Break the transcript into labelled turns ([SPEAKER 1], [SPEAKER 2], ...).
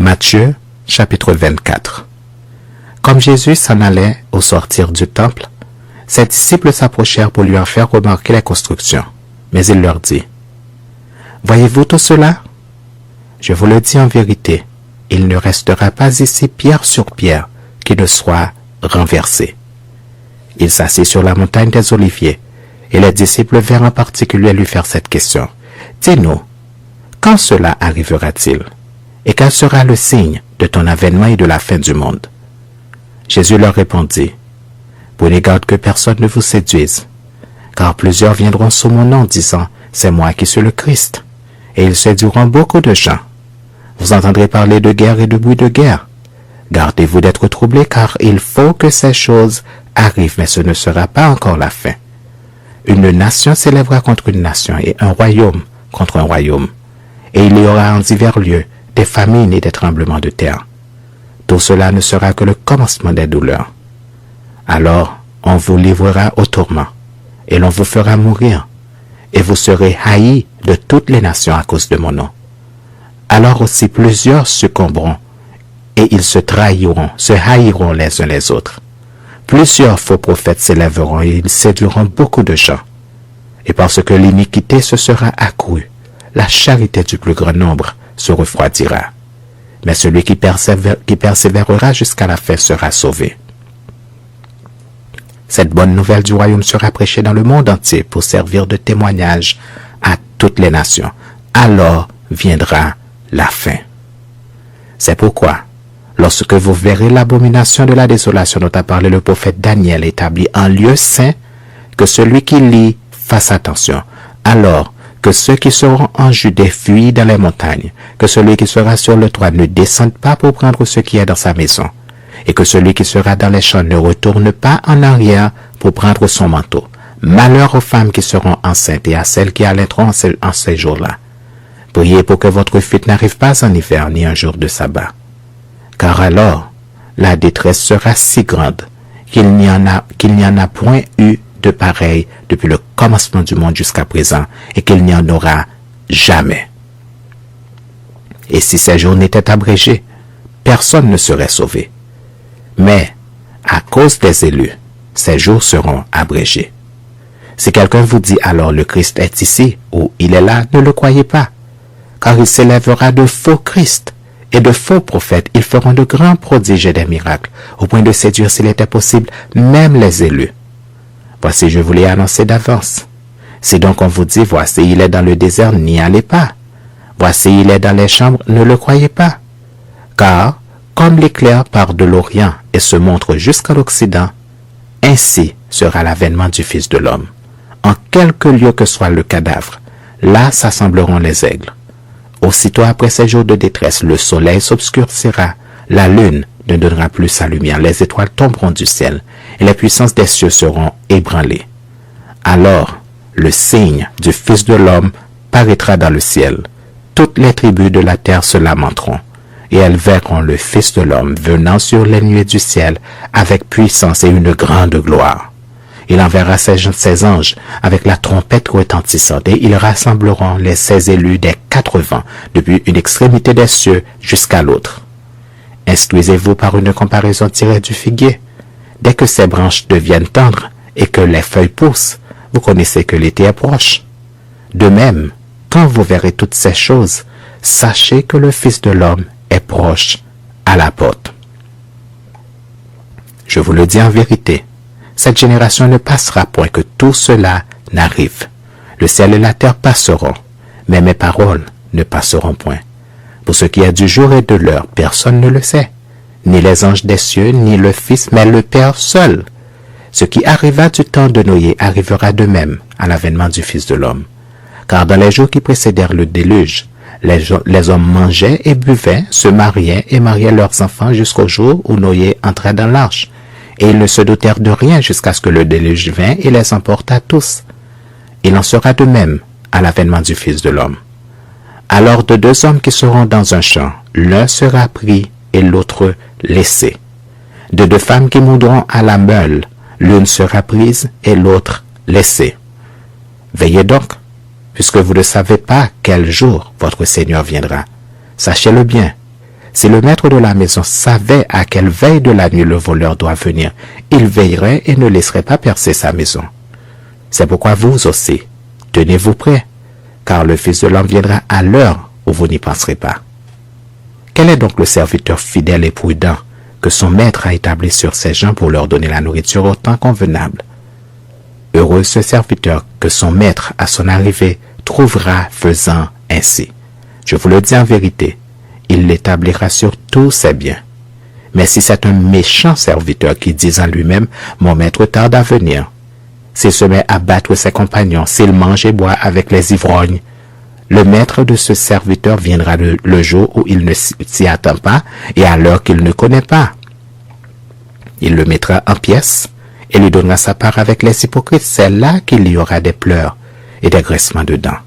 [SPEAKER 1] Matthieu, chapitre 24. Comme Jésus s'en allait au sortir du temple, ses disciples s'approchèrent pour lui en faire remarquer les constructions. Mais il leur dit, « Voyez-vous tout cela? Je vous le dis en vérité, il ne restera pas ici pierre sur pierre qui ne soit renversé. » Il s'assit sur la montagne des Oliviers, et les disciples vinrent en particulier lui faire cette question. « Dis-nous, quand cela arrivera-t-il? Et quel sera le signe de ton avènement et de la fin du monde? » Jésus leur répondit, « Prenez garde que personne ne vous séduise, car plusieurs viendront sous mon nom disant, « C'est moi qui suis le Christ », et ils séduiront beaucoup de gens. Vous entendrez parler de guerre et de bruit de guerre. Gardez-vous d'être troublés, car il faut que ces choses arrivent, mais ce ne sera pas encore la fin. Une nation s'élèvera contre une nation et un royaume contre un royaume. Et il y aura en divers lieux des famines et des tremblements de terre. Tout cela ne sera que le commencement des douleurs. Alors on vous livrera au tourment, et l'on vous fera mourir, et vous serez haïs de toutes les nations à cause de mon nom. Alors aussi plusieurs succomberont, et ils se haïront les uns les autres. Plusieurs faux prophètes s'élèveront, et ils séduiront beaucoup de gens. Et parce que l'iniquité se sera accrue, la charité du plus grand nombre se refroidira. Mais celui qui persévérera jusqu'à la fin sera sauvé. Cette bonne nouvelle du royaume sera prêchée dans le monde entier pour servir de témoignage à toutes les nations. Alors viendra la fin. C'est pourquoi, lorsque vous verrez l'abomination de la désolation dont a parlé le prophète Daniel établi en lieu saint, que celui qui lit fasse attention. Alors que ceux qui seront en Judée fuient dans les montagnes, que celui qui sera sur le toit ne descende pas pour prendre ce qui est dans sa maison, et que celui qui sera dans les champs ne retourne pas en arrière pour prendre son manteau. Malheur aux femmes qui seront enceintes et à celles qui allaiteront en ces jours-là. Priez pour que votre fuite n'arrive pas en hiver ni un jour de sabbat. Car alors, la détresse sera si grande qu'il n'y en a point eu de pareil depuis le commencement du monde jusqu'à présent, et qu'il n'y en aura jamais. Et si ces jours n'étaient abrégés, personne ne serait sauvé. Mais, à cause des élus, ces jours seront abrégés. Si quelqu'un vous dit alors le Christ est ici, ou il est là, ne le croyez pas, car il s'élèvera de faux Christ et de faux prophètes. Ils feront de grands prodiges et des miracles, au point de séduire, s'il était possible, même les élus. Voici, je vous l'ai annoncé d'avance. Si donc on vous dit, voici, il est dans le désert, n'y allez pas. Voici, il est dans les chambres, ne le croyez pas. Car, comme l'éclair part de l'Orient et se montre jusqu'à l'Occident, ainsi sera l'avènement du Fils de l'homme. En quelque lieu que soit le cadavre, là s'assembleront les aigles. Aussitôt après ces jours de détresse, le soleil s'obscurcira, la lune ne donnera plus sa lumière, les étoiles tomberont du ciel, et les puissances des cieux seront ébranlées. Alors, le signe du Fils de l'homme paraîtra dans le ciel. Toutes les tribus de la terre se lamenteront, et elles verront le Fils de l'homme venant sur les nuées du ciel avec puissance et une grande gloire. Il enverra ses anges avec la trompette retentissante, et ils rassembleront ses élus des 4 vents, depuis une extrémité des cieux jusqu'à l'autre. Instruisez-vous par une comparaison tirée du figuier. Dès que ses branches deviennent tendres et que les feuilles poussent, vous connaissez que l'été est proche. De même, quand vous verrez toutes ces choses, sachez que le Fils de l'homme est proche à la porte. Je vous le dis en vérité, cette génération ne passera point que tout cela n'arrive. Le ciel et la terre passeront, mais mes paroles ne passeront point. Pour ce qui est du jour et de l'heure, personne ne le sait, ni les anges des cieux, ni le Fils, mais le Père seul. Ce qui arriva du temps de Noé arrivera de même à l'avènement du Fils de l'homme. Car dans les jours qui précédèrent le déluge, les hommes mangeaient et buvaient, se mariaient et mariaient leurs enfants jusqu'au jour où Noé entra dans l'arche. Et ils ne se doutèrent de rien jusqu'à ce que le déluge vînt et les emporta tous. Il en sera de même à l'avènement du Fils de l'homme. Alors de 2 hommes qui seront dans un champ, l'un sera pris et l'autre laissé. De 2 femmes qui moudront à la meule, l'une sera prise et l'autre laissée. Veillez donc, puisque vous ne savez pas quel jour votre Seigneur viendra. Sachez-le bien, Si le maître de la maison savait à quelle veille de la nuit le voleur doit venir, il veillerait et ne laisserait pas percer sa maison. C'est pourquoi vous aussi, tenez-vous prêts, car le Fils de l'homme viendra à l'heure où vous n'y penserez pas. Quel est donc le serviteur fidèle et prudent que son maître a établi sur ses gens pour leur donner la nourriture au temps convenable? Heureux ce serviteur que son maître, à son arrivée, trouvera faisant ainsi. Je vous le dis en vérité, il l'établira sur tous ses biens. Mais si c'est un méchant serviteur qui dit en lui-même, mon maître tarde à venir, s'il se met à battre ses compagnons, s'il mange et boit avec les ivrognes, le maître de ce serviteur viendra le jour où il ne s'y attend pas et à l'heure qu'il ne connaît pas. Il le mettra en pièces et lui donnera sa part avec les hypocrites. C'est là qu'il y aura des pleurs et des graissements de dents.